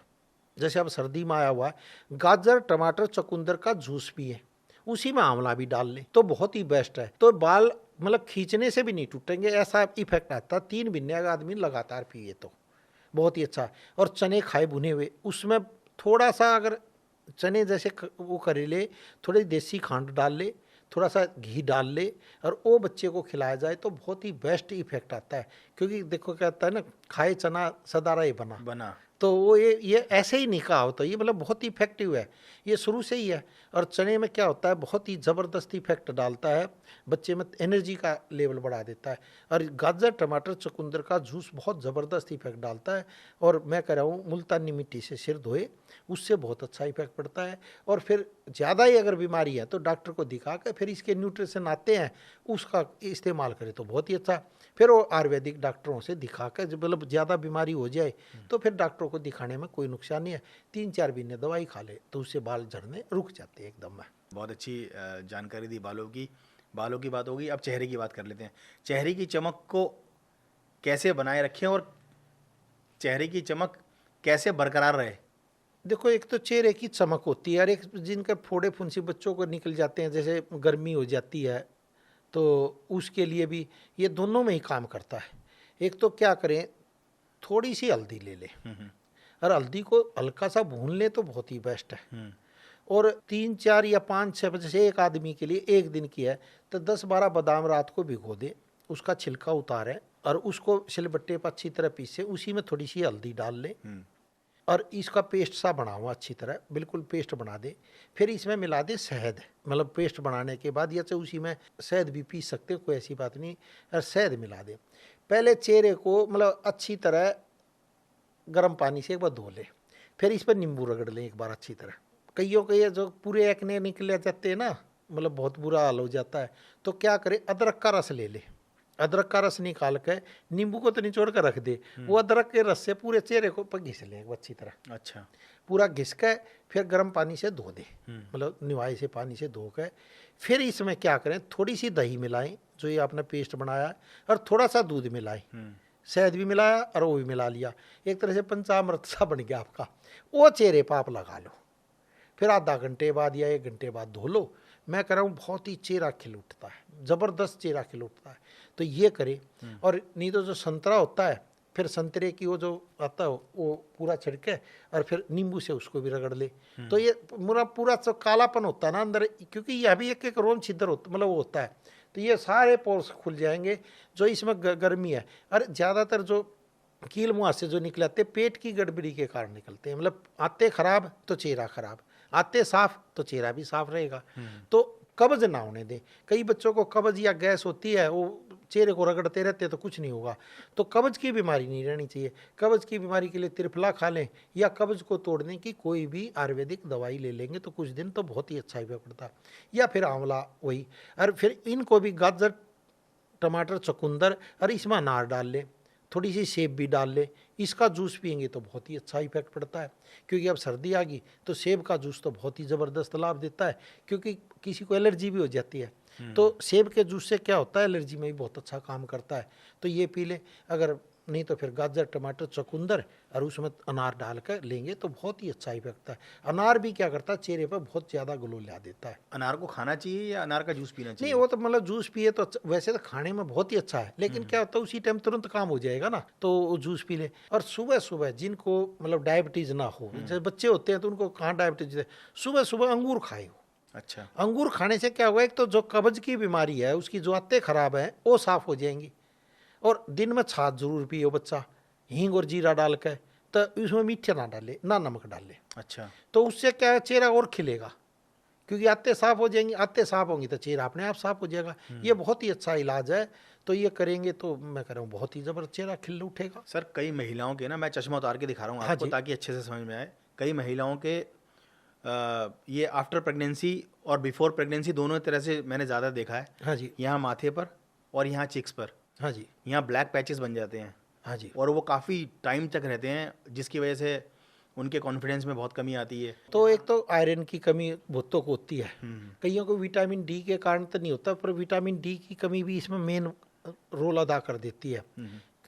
जैसे अब सर्दी में आया हुआ है, गाजर टमाटर चुकंदर का जूस पिए, उसी में आंवला भी डाल लें तो बहुत ही बेस्ट है। तो बाल मतलब खींचने से भी नहीं टूटेंगे, ऐसा इफेक्ट आता है। 3 महीने का आदमी लगातार पिए तो बहुत ही अच्छा है। और चने खाए भुने हुए, उसमें थोड़ा सा अगर चने जैसे वो कर ले, थोड़ी देसी खांड डाल ले, थोड़ा सा घी डाल ले, और वो बच्चे को खिलाया जाए तो बहुत ही बेस्ट इफेक्ट आता है। क्योंकि देखो क्या होता है ना, खाए चना सदा रहे बना, तो वो ये ऐसे ही नहीं कहा होता, ये मतलब बहुत ही इफेक्टिव है, ये शुरू से ही है। और चने में क्या होता है, बहुत ही ज़बरदस्त इफेक्ट डालता है, बच्चे में एनर्जी का लेवल बढ़ा देता है। और गाजर टमाटर चुकंदर का जूस बहुत ज़बरदस्त इफेक्ट डालता है। और मैं कह रहा हूँ मुल्तानी मिट्टी से सिर धोए, उससे बहुत अच्छा इफेक्ट पड़ता है। और फिर ज़्यादा ही अगर बीमारी है तो डॉक्टर को दिखा कर फिर इसके न्यूट्रिशन आते हैं, उसका इस्तेमाल करें तो बहुत ही अच्छा। फिर वो आयुर्वेदिक डॉक्टरों से दिखा कर, जब मतलब ज़्यादा बीमारी हो जाए तो फिर डॉक्टरों को दिखाने में कोई नुकसान नहीं है। 3-4 महीने दवाई खा ले तो उससे बाल झड़ने रुक जाते हैं एकदम में। बहुत अच्छी जानकारी दी बालों की बात होगी। अब चेहरे की बात कर लेते हैं। चेहरे की चमक को कैसे बनाए रखें और चेहरे की चमक कैसे बरकरार रहे? देखो, एक तो चेहरे की चमक होती है, और एक जिनका फोड़े फुंसी बच्चों को निकल जाते हैं, जैसे गर्मी हो जाती है, तो उसके लिए भी ये दोनों में ही काम करता है। एक तो क्या करें, थोड़ी सी हल्दी ले लें, और हल्दी को हल्का सा भून लें तो बहुत ही बेस्ट है। और 3-4 या 5-6 बजे से एक आदमी के लिए एक दिन की है तो 10-12 बादाम रात को भिगो दे, उसका छिलका उतारें और उसको सिलबट्टे पर अच्छी तरह पीसे, उसी में थोड़ी सी हल्दी डाल ले और इसका पेस्ट सा बनाओ अच्छी तरह, बिल्कुल पेस्ट बना दे। फिर इसमें मिला दे शहद, मतलब पेस्ट बनाने के बाद, या चाहे उसी में शहद भी पी सकते हो, कोई ऐसी बात नहीं, और शहद मिला दे। पहले चेहरे को मतलब अच्छी तरह गर्म पानी से एक बार धो ले, फिर इस पर नींबू रगड़ लें एक बार अच्छी तरह। कईयों के ये जो पूरे एक्ने निकले जाते हैं ना, मतलब बहुत बुरा हाल हो जाता है, तो क्या करें, अदरक का रस ले ले, अदरक का रस निकाल के नींबू को तो निचोड़ कर रख दे, वो अदरक के रस से पूरे चेहरे को पर घिस ले अच्छी तरह। अच्छा, पूरा घिस के फिर गर्म पानी से धो दे, मतलब निवाई से पानी से धो के फिर इसमें क्या करें, थोड़ी सी दही मिलाएं जो ये आपने पेस्ट बनाया, और थोड़ा सा दूध मिलाएं, शहद भी मिलाया और वो भी मिला लिया, एक तरह से पंचामृत सा बन गया आपका। वो चेहरे पर आप लगा लो, फिर आधा घंटे बाद या 1 घंटे बाद धो लो। मैं कह रहा हूँ बहुत ही चेहरा खिल उठता है, ज़बरदस्त चेहरा खिल उठता है, तो ये करे। और नहीं तो जो संतरा होता है, फिर संतरे की वो जो आता है वो पूरा छिड़के और फिर नींबू से उसको भी रगड़ ले, तो ये पूरा जो कालापन होता है ना अंदर, क्योंकि यह भी एक रोम छिद्र होता, मतलब वो होता है, तो ये सारे पोर्स खुल जाएंगे जो इसमें गर्मी है। और ज़्यादातर जो कील मुंह से जो निकले आते पेट की गड़बड़ी के कारण निकलते हैं, मतलब आते खराब तो चेहरा खराब, आते साफ तो चेहरा भी साफ रहेगा। तो कब्ज ना होने दें। कई बच्चों को कब्ज या गैस होती है, वो चेहरे को रगड़ते रहते हैं तो कुछ नहीं होगा। तो कब्ज की बीमारी नहीं रहनी चाहिए। कब्ज की बीमारी के लिए त्रिफला खा लें या कब्ज को तोड़ने की कोई भी आयुर्वेदिक दवाई ले लेंगे तो कुछ दिन तो बहुत ही अच्छा इफेक्ट पड़ता है। या फिर आंवला वही, और फिर इनको भी गाजर, टमाटर, चुकंदर और इसमें अनार डाल लें, थोड़ी सी सेब भी डाल लें, इसका जूस पियेंगे तो बहुत ही अच्छा इफेक्ट पड़ता है। क्योंकि अब सर्दी आ गई तो सेब का जूस तो बहुत ही ज़बरदस्त लाभ देता है, क्योंकि किसी को एलर्जी भी हो जाती है तो सेब के जूस से क्या होता है, एलर्जी में भी बहुत अच्छा काम करता है। तो ये पी लें, अगर नहीं तो फिर गाजर, टमाटर, चुकंदर और उसमें अनार डाल कर लेंगे तो बहुत ही अच्छा इफेक्ट है। अनार भी क्या करता है, चेहरे पर बहुत ज़्यादा ग्लो ला देता है। अनार को खाना चाहिए या अनार का जूस पीना चाहिए? नहीं, वो तो मतलब जूस पिए तो वैसे तो खाने में बहुत ही अच्छा है, लेकिन क्या होता है उसी टाइम तुरंत काम हो जाएगा ना, तो जूस पी ले। और सुबह सुबह जिनको मतलब डायबिटीज़ ना हो, जैसे बच्चे होते हैं तो उनको कहाँ डायबिटीज है, सुबह सुबह अंगूर खाए हो। अच्छा। अंगूर खाने से क्या होगा, एक तो जो कब्ज की बीमारी है उसकी जो आते खराब है वो साफ हो जाएंगी। और दिन में छाछ जरूर पियो बच्चा, हींग और जीरा डाल के, तो उसमें मीठे ना डाले ना नमक डाले। अच्छा। तो उससे क्या है, चेहरा और खिलेगा, क्योंकि आते साफ हो जाएंगी, आते साफ होंगी तो चेहरा अपने आप साफ हो जाएगा। ये बहुत ही अच्छा इलाज है, तो ये करेंगे तो मैं कह रहा हूँ बहुत ही जबरदस्त चेहरा खिल उठेगा। सर कई महिलाओं के ना, मैं चश्मा उतार के दिखा रहा हूँ हाँ आपको जी। ताकि अच्छे से समझ में आए। कई महिलाओं के ये आफ्टर प्रेगनेंसी और बिफोर प्रेगनेंसी दोनों तरह से मैंने ज़्यादा देखा है। हाँ जी। यहाँ माथे पर और यहाँ चिक्स पर, हाँ जी। यहाँ ब्लैक पैचेस बन जाते हैं। हाँ जी। और वो काफ़ी टाइम तक रहते हैं, जिसकी वजह से उनके कॉन्फिडेंस में बहुत कमी आती है। तो एक तो आयरन की कमी बहुतों को होती है, कईयों को विटामिन डी के कारण तो नहीं होता, पर विटामिन डी की कमी भी इसमें मेन रोल अदा कर देती है।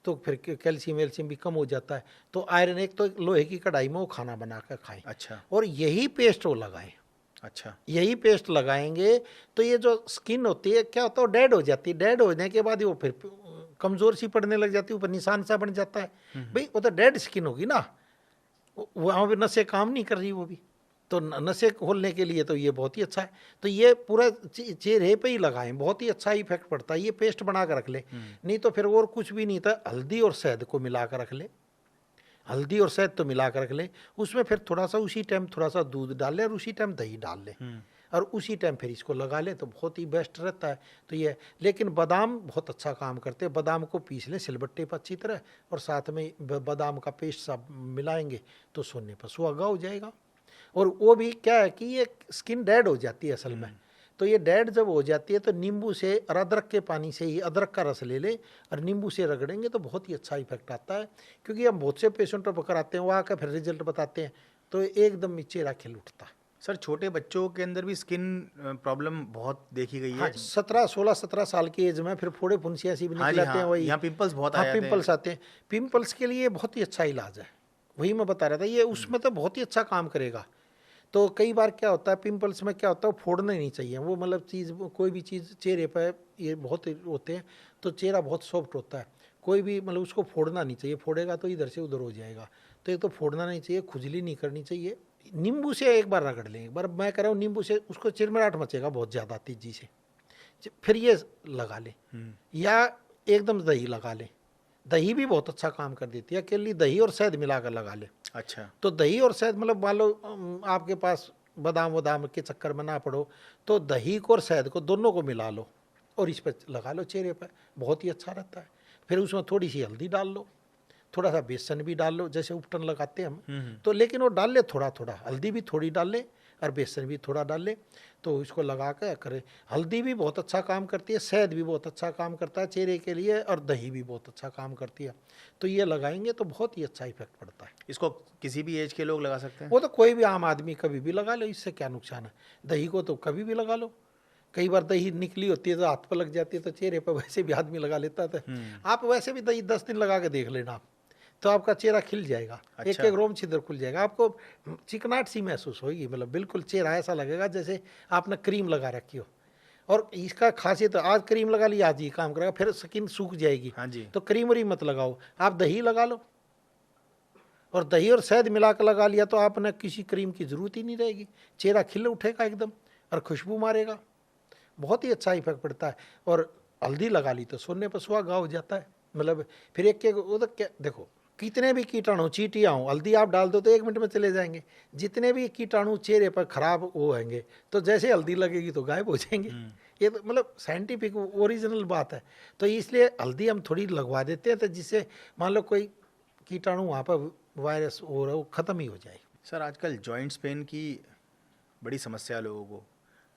तो फिर कैल्शियम वेल्शियम भी कम हो जाता है। तो आयरन, एक तो लोहे की कढ़ाई में वो खाना बना कर खाएं। अच्छा। और यही पेस्ट वो लगाएं। अच्छा। यही पेस्ट लगाएंगे तो ये जो स्किन होती है क्या होता है, वो डेड हो जाती है। डेड होने के बाद वो फिर कमजोर सी पड़ने लग जाती है, ऊपर निशान सा बन जाता है। भाई वो तो डेड स्किन होगी ना, वहाँ भी नसें काम नहीं कर रही वो भी, तो नसें खोलने के लिए तो ये बहुत ही अच्छा है। तो ये पूरा चेहरे पे ही लगाएं, बहुत ही अच्छा इफेक्ट पड़ता है। ये पेस्ट बना कर रख ले, नहीं तो फिर और कुछ भी नहीं था, हल्दी और शहद को मिला कर रख ले। हल्दी और शहद तो मिला कर रख ले, उसमें फिर थोड़ा सा उसी टाइम थोड़ा सा दूध डाल ले और उसी टाइम दही डाल ले और उसी टाइम फिर इसको लगा ले तो बहुत ही बेस्ट रहता है। तो ये, लेकिन बादाम बहुत अच्छा काम करते हैं। बादाम को पीस लें सिलबट्टे पर अच्छी तरह और साथ में बादाम का पेस्ट सब मिलाएंगे तो सोने पर सुहागा हो जाएगा। और वो भी क्या है कि ये स्किन डेड हो जाती है असल में, तो ये डेड जब हो जाती है तो नींबू से और अदरक के पानी से ही, अदरक का रस ले ले और नींबू से रगड़ेंगे तो बहुत ही अच्छा इफेक्ट आता है। क्योंकि हम बहुत से पेशेंटों पर कराते हैं, वो आकर फिर रिजल्ट बताते हैं तो एकदम चेहरा खिल उठता है। सर छोटे बच्चों के अंदर भी स्किन प्रॉब्लम बहुत देखी गई है। हाँ, 16-17 साल की एज में फिर फोड़े फुंसियाँ सी भी हाँ निकल जी, आते हैं। हाँ, वही, यहाँ पिंपल्स बहुत हाँ आ जाते हैं। पिंपल्स आते हैं। पिंपल्स के लिए बहुत ही अच्छा इलाज है, वही मैं बता रहा था। ये उसमें तो बहुत ही अच्छा काम करेगा। तो कई बार क्या होता है पिंपल्स में क्या होता है, वो फोड़ना नहीं चाहिए। वो मतलब चीज़, कोई भी चीज़ चेहरे पर ये बहुत होते हैं तो चेहरा बहुत सॉफ्ट होता है, कोई भी मतलब उसको फोड़ना नहीं चाहिए। फोड़ेगा तो इधर से उधर हो जाएगा। तो ये तो फोड़ना नहीं चाहिए, खुजली नहीं करनी चाहिए। नींबू से एक बार रगड़ लें, एक बार मैं कह रहा हूँ नींबू से उसको चिरमिराहट मचेगा बहुत ज़्यादा तेजी से, फिर ये लगा लें। या एकदम दही लगा लें, दही भी बहुत अच्छा काम कर देती है। अकेली दही और शहद मिलाकर लगा लें। अच्छा। तो दही और शहद मतलब मान लो आपके पास बादाम के चक्कर में ना पड़ो तो दही को और शहद को दोनों को मिला लो और इस पर लगा लो चेहरे पर, बहुत ही अच्छा रहता है। फिर उसमें थोड़ी सी हल्दी डाल लो, थोड़ा सा बेसन भी डाल लो, जैसे उपटन लगाते हैं हम तो, लेकिन वो डाल ले थोड़ा थोड़ा, हल्दी भी थोड़ी डाल ले और बेसन भी थोड़ा डाल ले। तो इसको लगा कर करें। हल्दी भी बहुत अच्छा काम करती है, शहद भी बहुत अच्छा काम करता है चेहरे के लिए और दही भी बहुत अच्छा काम करती है। तो ये लगाएंगे तो बहुत ही अच्छा इफेक्ट पड़ता है। इसको किसी भी एज के लोग लगा सकते हैं? वो तो कोई भी आम आदमी कभी भी लगा लो, इससे क्या नुकसान है। दही को तो कभी भी लगा लो। कई बार दही निकली होती है तो हाथ पर लग जाती है तो चेहरे पर वैसे भी आदमी लगा लेता था। आप वैसे भी दही 10 दिन लगा के देख लेना आप, तो आपका चेहरा खिल जाएगा। अच्छा। एक एक रोम छिद्र खुल जाएगा, आपको चिकनाहट सी महसूस होगी, मतलब बिल्कुल चेहरा ऐसा लगेगा जैसे आपने क्रीम लगा रखी हो। और इसका खासियत, आज क्रीम लगा ली आज ही काम करेगा, फिर स्किन सूख जाएगी। हाँ जी। तो क्रीम वरी मत लगाओ, आप दही लगा लो और दही और शहद मिलाकर लगा लिया तो आपने किसी क्रीम की जरूरत ही नहीं रहेगी। चेहरा खिल उठेगा एकदम और खुशबू मारेगा। बहुत ही अच्छा इफेक्ट पड़ता है। और हल्दी लगा ली तो सोने पर सुहागा हो जाता है। मतलब फिर एक के वो तो क्या देखो, कितने भी कीटाणु चींटियाँ हों, हल्दी आप डाल दो तो 1 मिनट में चले जाएंगे। जितने भी कीटाणु चेहरे पर खराब वो होंगे तो जैसे हल्दी लगेगी तो गायब हो जाएंगे। ये तो मतलब साइंटिफिक ओरिजिनल बात है। तो इसलिए हल्दी हम थोड़ी लगवा देते हैं तो जिससे मान लो कोई कीटाणु वहाँ पर वायरस हो रहा है वो ख़त्म ही हो जाए। सर आजकल जॉइंट्स पेन की बड़ी समस्या है लोगों को।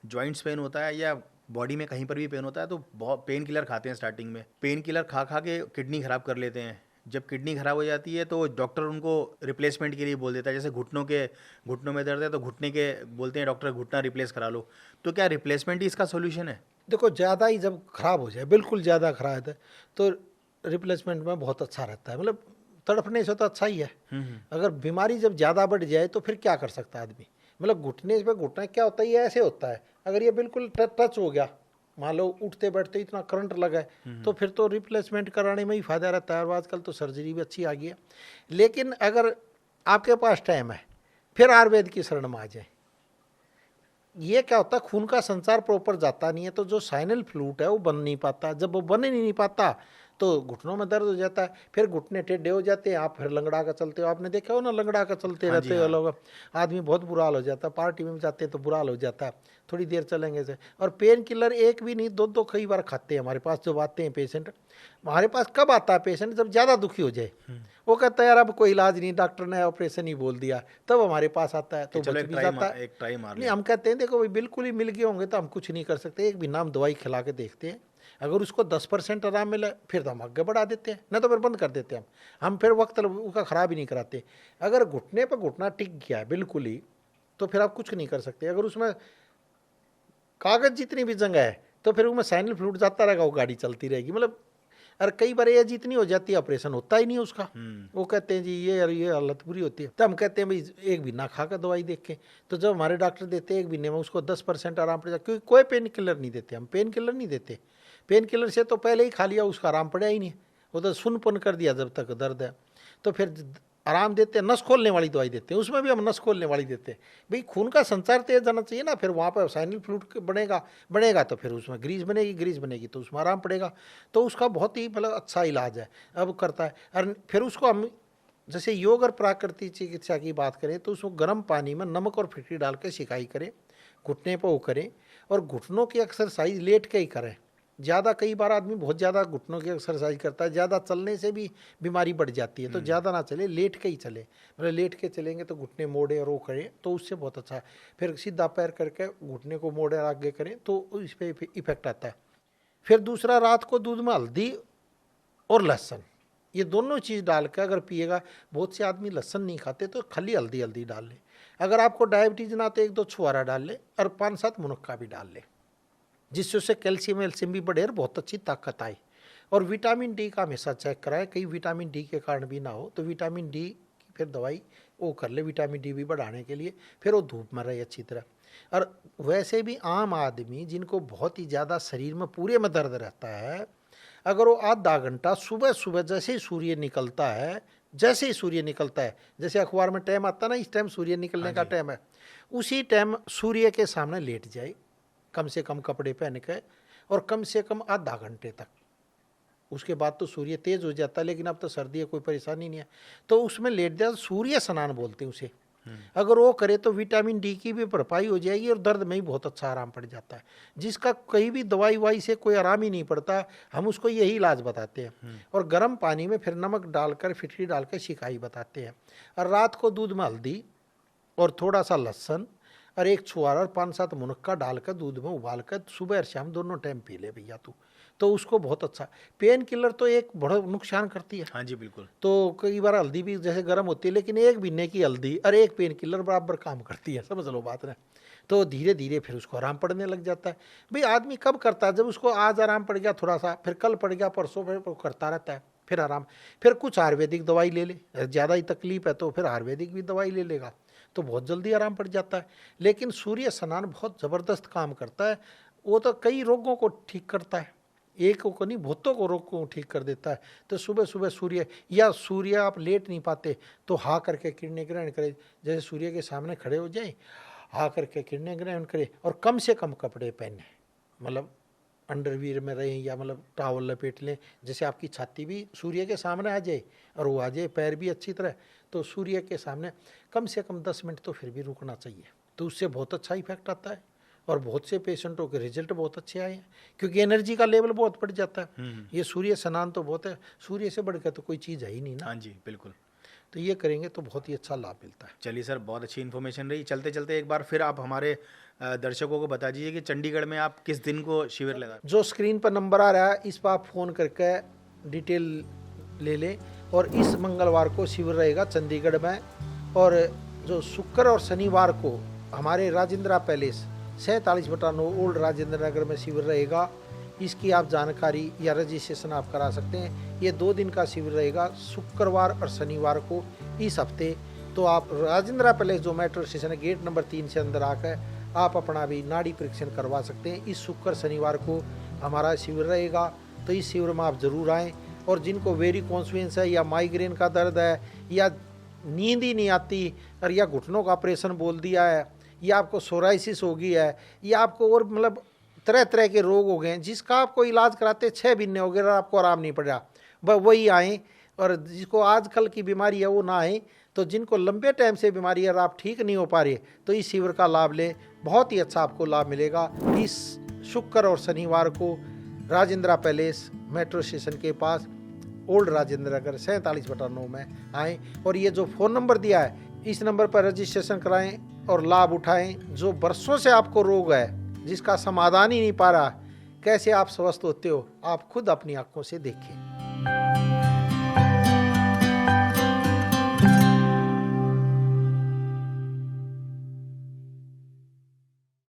जॉइंट्स पेन होता है या बॉडी में कहीं पर भी पेन होता है तो बहुत पेन किलर खाते हैं स्टार्टिंग में। पेन किलर खा खा के किडनी ख़राब कर लेते हैं। जब किडनी ख़राब हो जाती है तो डॉक्टर उनको रिप्लेसमेंट के लिए बोल देता है। जैसे घुटनों में दर्द है तो घुटने के बोलते हैं डॉक्टर घुटना रिप्लेस करा लो। तो क्या रिप्लेसमेंट ही इसका सोल्यूशन है? देखो ज़्यादा ही जब खराब हो जाए, बिल्कुल ज़्यादा खराब है तो रिप्लेसमेंट में बहुत अच्छा रहता है। मतलब तड़पने से तो अच्छा ही है। अगर बीमारी जब ज़्यादा बढ़ जाए तो फिर क्या कर सकता है आदमी। मतलब घुटने पे घुटना क्या होता है, ये ऐसे होता है। अगर ये बिल्कुल टच हो गया, मान लो उठते बैठते इतना करंट लगा है तो फिर तो रिप्लेसमेंट कराने में ही फ़ायदा रहता है। और आजकल तो सर्जरी भी अच्छी आ गई है। लेकिन अगर आपके पास टाइम है फिर आयुर्वेद की शरण में आ जाए। ये क्या होता है, खून का संचार प्रॉपर जाता नहीं है तो जो साइनल फ्लूइड है वो बन नहीं पाता। जब वो बन ही नहीं पाता तो घुटनों में दर्द हो जाता है। फिर घुटने टेढ़े हो जाते हैं, आप फिर लंगड़ा कर चलते हो। आपने देखा हो ना, लंगड़ा कर चलते हाँ जी, रहते हो हाँ। लोग, आदमी बहुत बुरा हाल हो जाता है। पार्टी में जाते हैं तो बुरा हाल हो जाता है थोड़ी देर चलेंगे से। और पेन किलर एक भी नहीं, दो दो कई बार खाते हैं हमारे पास जब आते हैं पेशेंट। हमारे पास कब आता है पेशेंट, जब ज़्यादा दुखी हो जाए। वो कहता है यार अब कोई इलाज नहीं, डॉक्टर ने ऑपरेशन ही बोल दिया, तब हमारे पास आता है। तो चलो बच भी जाता है। एक ट्राई मार नहीं, लें। हम कहते हैं देखो भाई बिल्कुल ही मिल गए होंगे तो हम कुछ नहीं कर सकते, एक भी नाम दवाई खिला के देखते हैं। अगर उसको 10% आराम मिला फिर तो हम आगे बढ़ा देते हैं, नहीं तो फिर बंद कर देते हैं। हम फिर वक्त उसका ख़राब ही नहीं कराते। अगर घुटने पर घुटना टिक गया है बिल्कुल ही तो फिर आप कुछ नहीं कर सकते। अगर उसमें कागज जितनी भी जगह है तो फिर उसमें साइनल फ्लूइड जाता रहेगा, वो गाड़ी चलती रहेगी। मतलब और कई बार एज इतनी हो जाती है ऑपरेशन होता ही नहीं उसका। वो कहते हैं जी ये हालत बुरी होती है। तो हम कहते हैं भाई एक महीना खा कर दवाई देख के। तो जब हमारे डॉक्टर देते हैं एक महीने में उसको 10% आराम पड़ जाए, क्योंकि कोई पेन किलर नहीं देते हम, पेन किलर नहीं देते। पेन किलर से तो पहले ही खा लिया उसका आराम पड़ा ही नहीं, वो तो सुनपन कर दिया जब तक दर्द है। तो फिर आराम देते हैं, नस खोलने वाली दवाई देते हैं, उसमें भी हम नस खोलने वाली देते हैं। भाई खून का संचार तेज जाना चाहिए ना, फिर वहाँ पर साइनल फ्लूइड बनेगा तो फिर उसमें ग्रीस बनेगी तो उसमें आराम पड़ेगा। तो उसका बहुत ही मतलब अच्छा इलाज है, अब करता है। और फिर उसको हम जैसे योग और प्राकृतिक चिकित्सा की बात करें तो उसको गर्म पानी में नमक और फिटकरी डाल के सिकाई करें, घुटने पर वो करें। और घुटनों की एक्सरसाइज लेट के ही करें। ज़्यादा कई बार आदमी बहुत ज़्यादा घुटनों की एक्सरसाइज करता है, ज़्यादा चलने से भी बीमारी बढ़ जाती है। तो ज़्यादा ना चले, लेट के ही चले। मतलब लेट के चलेंगे तो घुटने मोड़े और वो करें तो उससे बहुत अच्छा है। फिर सीधा पैर करके घुटने को मोड़े और आगे करें तो इस पर इफेक्ट आता है। फिर दूसरा, रात को दूध में हल्दी और लहसुन, ये दोनों चीज़ डाल के अगर पिएगा। बहुत से आदमी लहसुन नहीं खाते तो खाली हल्दी डाल ले। अगर आपको डायबिटीज़ ना तो 1-2 छुहारा डाल ले और 5-7 मुनक्का भी डाल ले, जिससे उससे कैल्शियम भी बढ़े और बहुत अच्छी ताकत आए। और विटामिन डी का हमेशा चेक कराएं, कहीं विटामिन डी के कारण भी ना हो तो विटामिन डी की फिर दवाई वो कर ले, विटामिन डी भी बढ़ाने के लिए। फिर वो धूप में रहे अच्छी तरह। और वैसे भी आम आदमी जिनको बहुत ही ज़्यादा शरीर में पूरे में दर्द रहता है, अगर वो आधा घंटा सुबह सुबह जैसे ही सूर्य निकलता है, जैसे अखबार में टाइम आता है ना, इस टाइम सूर्य निकलने का टाइम है, उसी टाइम सूर्य के सामने लेट जाए, कम से कम कपड़े पहन के, और कम से कम आधा घंटे तक। उसके बाद तो सूर्य तेज हो जाता है, लेकिन अब तो सर्दी है कोई परेशानी नहीं है, तो उसमें लेट जाए, सूर्य स्नान बोलते हैं उसे। अगर वो करे तो विटामिन डी की भी भरपाई हो जाएगी और दर्द में ही बहुत अच्छा आराम पड़ जाता है। जिसका कहीं भी दवाई वाई से कोई आराम ही नहीं पड़ता, हम उसको यही इलाज बताते हैं। और गर्म पानी में फिर नमक डालकर फिटकरी डालकर सिकाई बताते हैं। और रात को दूध में हल्दी और थोड़ा सा लहसुन और 1 छुहारा और 5-7 मुनक्का डालकर दूध में उबालकर सुबह और शाम दोनों टाइम पी ले भैया तू, तो उसको बहुत अच्छा। पेन किलर तो एक बड़ा नुकसान करती है। हाँ जी बिल्कुल। तो कई बार हल्दी भी जैसे गर्म होती है, लेकिन एक महीने की हल्दी और एक पेन किलर बराबर काम करती है, समझ लो बात ना। तो धीरे धीरे फिर उसको आराम पड़ने लग जाता है। भाई आदमी कब करता है, जब उसको आज आराम पड़ गया थोड़ा सा, फिर कल पड़ गया, परसों, फिर वो करता रहता है, फिर आराम। फिर कुछ आयुर्वेदिक दवाई ले ले, ज़्यादा ही तकलीफ है तो फिर आयुर्वेदिक भी दवाई ले लेगा तो बहुत जल्दी आराम पड़ जाता है। लेकिन सूर्य स्नान बहुत ज़बरदस्त काम करता है। वो तो कई रोगों को ठीक करता है, एक को नहीं बहुतों को रोग को ठीक कर देता है। तो सुबह सुबह सूर्य आप लेट नहीं पाते तो हा करके किरणें ग्रहण करें, जैसे सूर्य के सामने खड़े हो जाएं, हा करके किरणें ग्रहण करें और कम से कम कपड़े पहने। मतलब अंडरवियर में रहें या मतलब टॉवल लपेट लें, जैसे आपकी छाती भी सूर्य के सामने आ जाए और वो आ जाए पैर भी अच्छी तरह, तो सूर्य के सामने कम से कम 10 मिनट तो फिर भी रुकना चाहिए। तो उससे बहुत अच्छा इफेक्ट आता है और बहुत से पेशेंटों के रिजल्ट बहुत अच्छे आए हैं, क्योंकि एनर्जी का लेवल बहुत बढ़ जाता है। ये सूर्य स्नान तो बहुत है, सूर्य से बढ़कर तो कोई चीज़ है ही नहीं ना। हाँ जी, बिल्कुल। तो ये करेंगे तो बहुत ही अच्छा लाभ मिलता है। चलिए सर, बहुत अच्छी इन्फॉर्मेशन रही। चलते चलते एक बार फिर आप हमारे दर्शकों को बता दीजिए कि चंडीगढ़ में आप किस दिन को शिविर लगा। जो स्क्रीन पर नंबर आ रहा है इस पर आप फ़ोन करके डिटेल ले लें। और इस मंगलवार को शिविर रहेगा चंडीगढ़ में, और जो शुक्र और शनिवार को हमारे राजेंद्रा पैलेस 47/9 ओल्ड राजेंद्र नगर में शिविर रहेगा। इसकी आप जानकारी या रजिस्ट्रेशन आप करा सकते हैं। ये 2 दिन का शिविर रहेगा, शुक्रवार और शनिवार को इस हफ्ते। तो आप राजेंद्रा पैलेस जो मेट्रो स्टेशन है गेट नंबर 3 से अंदर आकर आप अपना भी नाड़ी परीक्षण करवा सकते हैं। इस शुक्र शनिवार को हमारा शिविर रहेगा, तो इस शिविर में आप ज़रूर आएँ। और जिनको वेरिकोन्सवेंस है या माइग्रेन का दर्द है या नींद ही नहीं आती और या घुटनों का ऑपरेशन बोल दिया है या आपको सोराइसिस हो गई है या आपको और मतलब तरह तरह के रोग हो गए हैं जिसका आपको इलाज कराते 6 महीने हो गए और आपको आराम नहीं पड़ा, वही आएँ। और जिसको आजकल की बीमारी है वो ना आए। तो जिनको लंबे टाइम से बीमारी है और आप ठीक नहीं हो पा रहे तो इस शिविर का लाभ लें, बहुत ही अच्छा आपको लाभ मिलेगा। इस शुक्र और शनिवार को राजेंद्रा पैलेस मेट्रो स्टेशन के पास ओल्ड राजेंद्र नगर 47/9 में आएँ। और ये जो फ़ोन नंबर दिया है इस नंबर पर रजिस्ट्रेशन कराएं और लाभ उठाएं। जो बरसों से आपको रोग है जिसका समाधान ही नहीं पा रहा, कैसे आप स्वस्थ होते हो आप खुद अपनी आंखों से देखें।